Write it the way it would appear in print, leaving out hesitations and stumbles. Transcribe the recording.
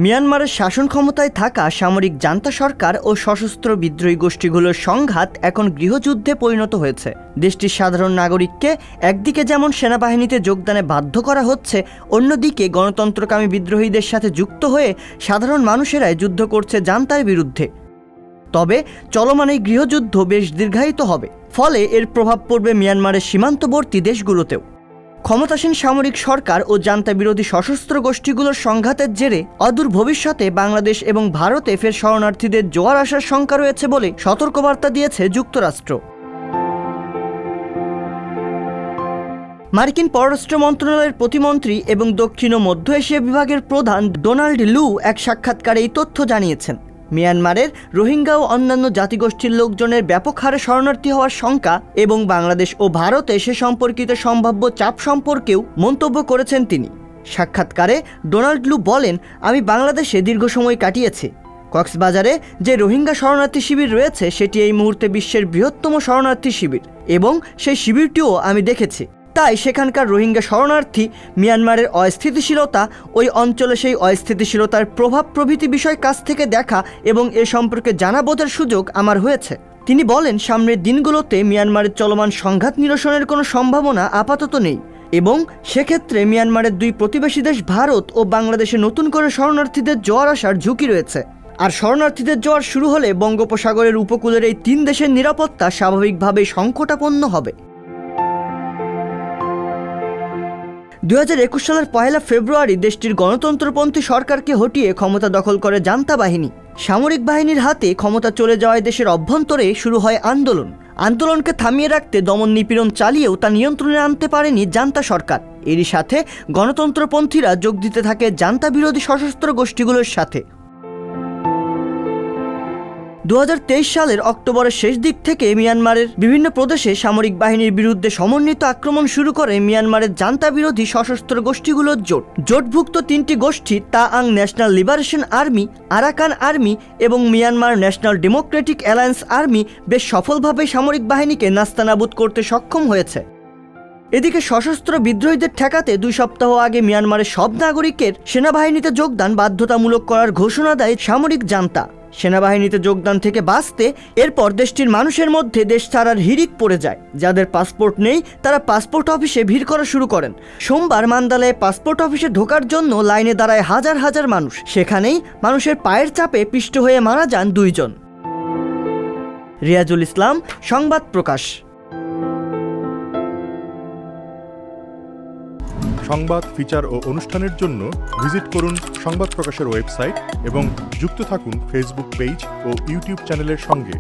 মিয়ানমারের শাসন ক্ষমতায় থাকা সামরিক জান্তা সরকার ও সশস্ত্র বিদ্রোহী গোষ্ঠীগুলোর সংঘাত এখন গৃহযুদ্ধে পরিণত হয়েছে। দেশটির সাধারণ নাগরিককে একদিকে যেমন সেনাবাহিনীতে যোগদানে বাধ্য করা হচ্ছে, অন্যদিকে গণতন্ত্রকামী বিদ্রোহীদের সাথে যুক্ত হয়ে সাধারণ মানুষেরাই যুদ্ধ করছে জান্তার বিরুদ্ধে। তবে চলমান এই গৃহযুদ্ধ বেশ দীর্ঘায়িত হবে, ফলে এর প্রভাব পড়বে মিয়ানমারের সীমান্তবর্তী দেশগুলোতেও। ক্ষমতাসীন সামরিক সরকার ও জান্তা বিরোধী সশস্ত্র গোষ্ঠীগুলোর সংঘাতের জেরে অদূর ভবিষ্যতে বাংলাদেশ এবং ভারতে ফের শরণার্থীদের জোয়ার আসার শঙ্কা রয়েছে বলে সতর্কবার্তা দিয়েছে যুক্তরাষ্ট্র। মার্কিন পররাষ্ট্র মন্ত্রণালয়ের প্রতিমন্ত্রী এবং দক্ষিণ ও মধ্য এশিয়া বিভাগের প্রধান ডোনাল্ড লু এক সাক্ষাৎকারে এই তথ্য জানিয়েছেন। মিয়ানমারের রোহিঙ্গা ও অন্যান্য জাতিগোষ্ঠীর লোকজনের ব্যাপক হারে শরণার্থী হওয়ার শঙ্কা এবং বাংলাদেশ ও ভারতে সে সম্পর্কিত সম্ভাব্য চাপ সম্পর্কেও মন্তব্য করেছেন তিনি। সাক্ষাৎকারে ডোনাল্ড লু বলেন, আমি বাংলাদেশে দীর্ঘ সময় কাটিয়েছি। কক্সবাজারে যে রোহিঙ্গা শরণার্থী শিবির রয়েছে সেটি এই মুহূর্তে বিশ্বের বৃহত্তম শরণার্থী শিবির এবং সেই শিবিরটিও আমি দেখেছি। তাই সেখানকার রোহিঙ্গা শরণার্থী, মিয়ানমারের অস্থিতিশীলতা, ওই অঞ্চলে সেই অস্থিতিশীলতার প্রভাব প্রভৃতি বিষয় কাছ থেকে দেখা এবং এ সম্পর্কে জানা বোঝার সুযোগ আমার হয়েছে। তিনি বলেন, সামনের দিনগুলোতে মিয়ানমারের চলমান সংঘাত নিরসনের কোনো সম্ভাবনা আপাতত নেই এবং সেক্ষেত্রে মিয়ানমারের দুই প্রতিবেশী দেশ ভারত ও বাংলাদেশে নতুন করে শরণার্থীদের জোয়ার আসার ঝুঁকি রয়েছে। আর শরণার্থীদের জোয়ার শুরু হলে বঙ্গোপসাগরের উপকূলের এই তিন দেশের নিরাপত্তা স্বাভাবিকভাবেই সংকটাপন্ন হবে। 2021 সালের 1 ফেব্রুয়ারি দেশটির গণতন্ত্রপন্থী সরকারকে হটিয়ে ক্ষমতা দখল করে জান্তা বাহিনী। সামরিক বাহিনীর হাতে ক্ষমতা চলে যাওয়ায় দেশের অভ্যন্তরে শুরু হয় আন্দোলনকে থামিয়ে রাখতে দমন নিপীড়ন চালিয়েও তা নিয়ন্ত্রণে আনতে পারেনি জান্তা সরকার। এরই সাথে গণতন্ত্রপন্থীরা যোগ দিতে থাকে জান্তা বিরোধী সশস্ত্র গোষ্ঠীগুলোর সাথে। 2023 সালের অক্টোবরের শেষ দিক থেকে মিয়ানমারের বিভিন্ন প্রদেশে সামরিক বাহিনীর বিরুদ্ধে সমন্বিত আক্রমণ শুরু করে মিয়ানমারের জান্তা বিরোধী সশস্ত্র গোষ্ঠীগুলোর জোটভুক্ত তিনটি গোষ্ঠী Ta'ang national liberation army, Arakan army এবং Myanmar national democratic alliance army বেশ সফলভাবে সামরিক বাহিনীকে নাস্তানাবুদ করতে সক্ষম হয়েছে। এদিকে সশস্ত্র বিদ্রোহীদের ঠেকাতে 2 সপ্তাহ আগে মিয়ানমারের সব নাগরিকের সেনাবাহিনীতে যোগদান বাধ্যতামূলক করার ঘোষণা দেয় সামরিক জান্তা। সেনাবাহিনীতে যোগদান থেকে বাঁচতে এরপর দেশটির মানুষের মধ্যে দেশ ছাড়ার হিড়িক পড়ে যায়। যাদের পাসপোর্ট নেই তারা পাসপোর্ট অফিসে ভিড় করা শুরু করেন। সোমবার মান্দালায় পাসপোর্ট অফিসে ঢোকার জন্য লাইনে দাঁড়ায় হাজার হাজার মানুষ। সেখানেই মানুষের পায়ের চাপে পিষ্ট হয়ে মারা যান 2 জন। রিয়াজুল ইসলাম, সংবাদ প্রকাশ। সংবাদ, ফিচার ও অনুষ্ঠানের জন্য ভিজিট করুন সংবাদ প্রকাশের ওয়েবসাইট এবং যুক্ত থাকুন ফেসবুক পেজ ও ইউটিউব চ্যানেলের সঙ্গে।